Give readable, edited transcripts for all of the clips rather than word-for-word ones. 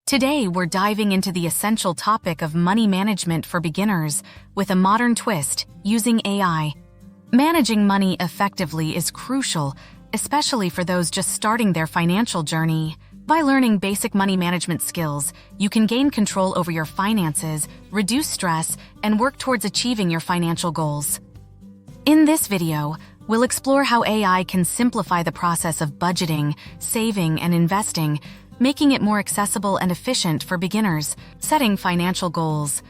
Today, we're diving into the essential topic of money management for beginners with a modern twist using AI. Managing money effectively is crucial, especially for those just starting their financial journey. By learning basic money management skills, you can gain control over your finances, reduce stress, and work towards achieving your financial goals. In this video, we'll explore how AI can simplify the process of budgeting, saving, and investing, making it more accessible and efficient for beginners. Setting financial goals.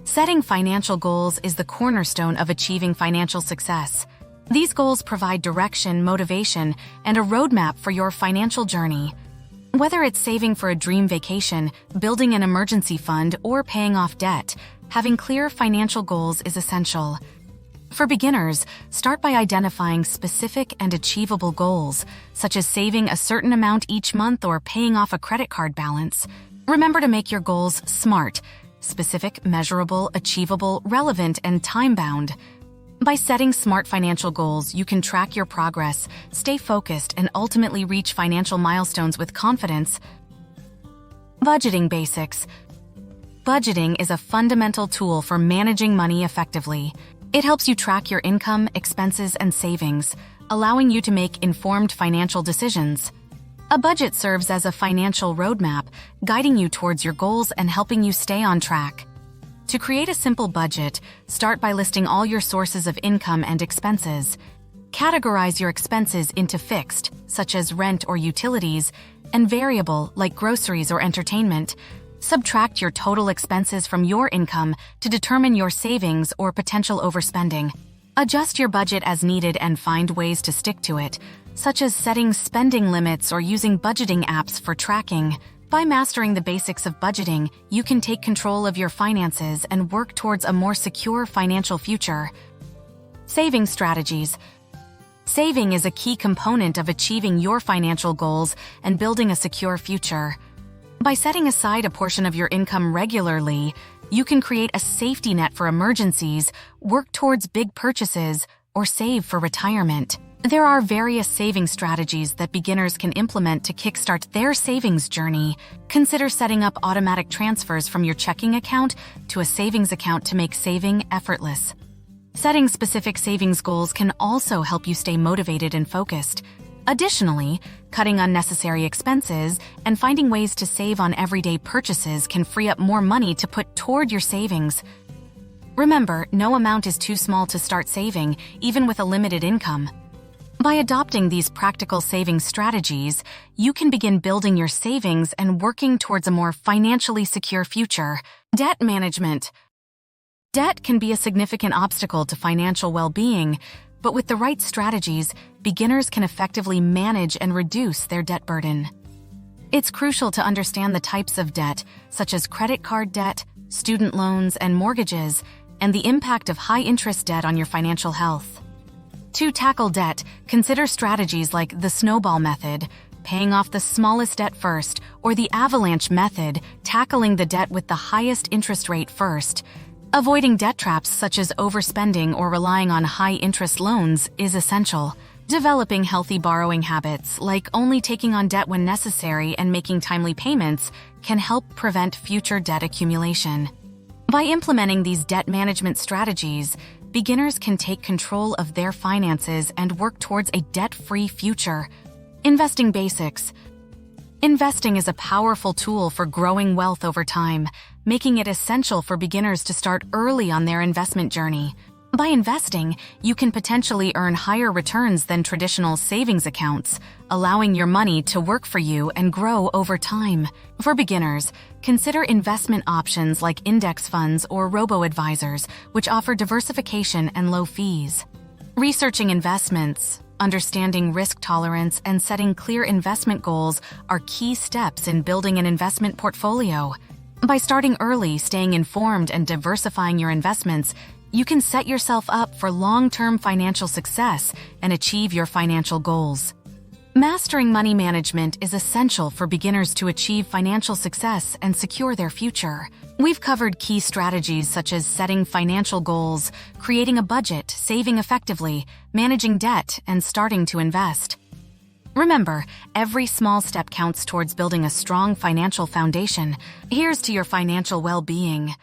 Setting financial goals is the cornerstone of achieving financial success. These goals provide direction, motivation, and a roadmap for your financial journey. Whether it's saving for a dream vacation, building an emergency fund, or paying off debt, having clear financial goals is essential. For beginners, start by identifying specific and achievable goals, such as saving a certain amount each month or paying off a credit card balance. Remember to make your goals SMART: specific, measurable, achievable, relevant, and time-bound. By setting SMART financial goals, you can track your progress, stay focused, and ultimately reach financial milestones with confidence. Budgeting basics. Budgeting is a fundamental tool for managing money effectively. It helps you track your income, expenses, and savings, allowing you to make informed financial decisions. A budget serves as a financial roadmap, guiding you towards your goals and helping you stay on track. To create a simple budget, start by listing all your sources of income and expenses. Categorize your expenses into fixed, such as rent or utilities, and variable, like groceries or entertainment. Subtract your total expenses from your income to determine your savings or potential overspending. Adjust your budget as needed and find ways to stick to it, such as setting spending limits or using budgeting apps for tracking. By mastering the basics of budgeting, you can take control of your finances and work towards a more secure financial future. Saving strategies. Saving is a key component of achieving your financial goals and building a secure future. By setting aside a portion of your income regularly, you can create a safety net for emergencies, work towards big purchases, or save for retirement. There are various saving strategies that beginners can implement to kickstart their savings journey. Consider setting up automatic transfers from your checking account to a savings account to make saving effortless. Setting specific savings goals can also help you stay motivated and focused. Additionally, cutting unnecessary expenses and finding ways to save on everyday purchases can free up more money to put toward your savings. Remember, no amount is too small to start saving, even with a limited income. By adopting these practical saving strategies, you can begin building your savings and working towards a more financially secure future. Debt management. Debt can be a significant obstacle to financial well-being, but with the right strategies, beginners can effectively manage and reduce their debt burden. It's crucial to understand the types of debt, such as credit card debt, student loans, and mortgages, and the impact of high-interest debt on your financial health. To tackle debt, consider strategies like the Snowball method, paying off the smallest debt first, or the Avalanche method, tackling the debt with the highest interest rate first. Avoiding debt traps such as overspending or relying on high-interest loans is essential. Developing healthy borrowing habits, like only taking on debt when necessary and making timely payments, can help prevent future debt accumulation. By implementing these debt management strategies, beginners can take control of their finances and work towards a debt-free future. Investing basics. Investing is a powerful tool for growing wealth over time, making it essential for beginners to start early on their investment journey. By investing, you can potentially earn higher returns than traditional savings accounts, allowing your money to work for you and grow over time. For beginners, consider investment options like index funds or Robo-Advisors, which offer diversification and low fees. Researching investments, understanding risk tolerance, and setting clear investment goals are key steps in building an investment portfolio. By starting early, staying informed, and diversifying your investments, you can set yourself up for long-term financial success and achieve your financial goals. Mastering money management is essential for beginners to achieve financial success and secure their future. We've covered key strategies such as setting financial goals, creating a budget, saving effectively, managing debt, and starting to invest. Remember, every small step counts towards building a strong financial foundation. Here's to your financial well-being.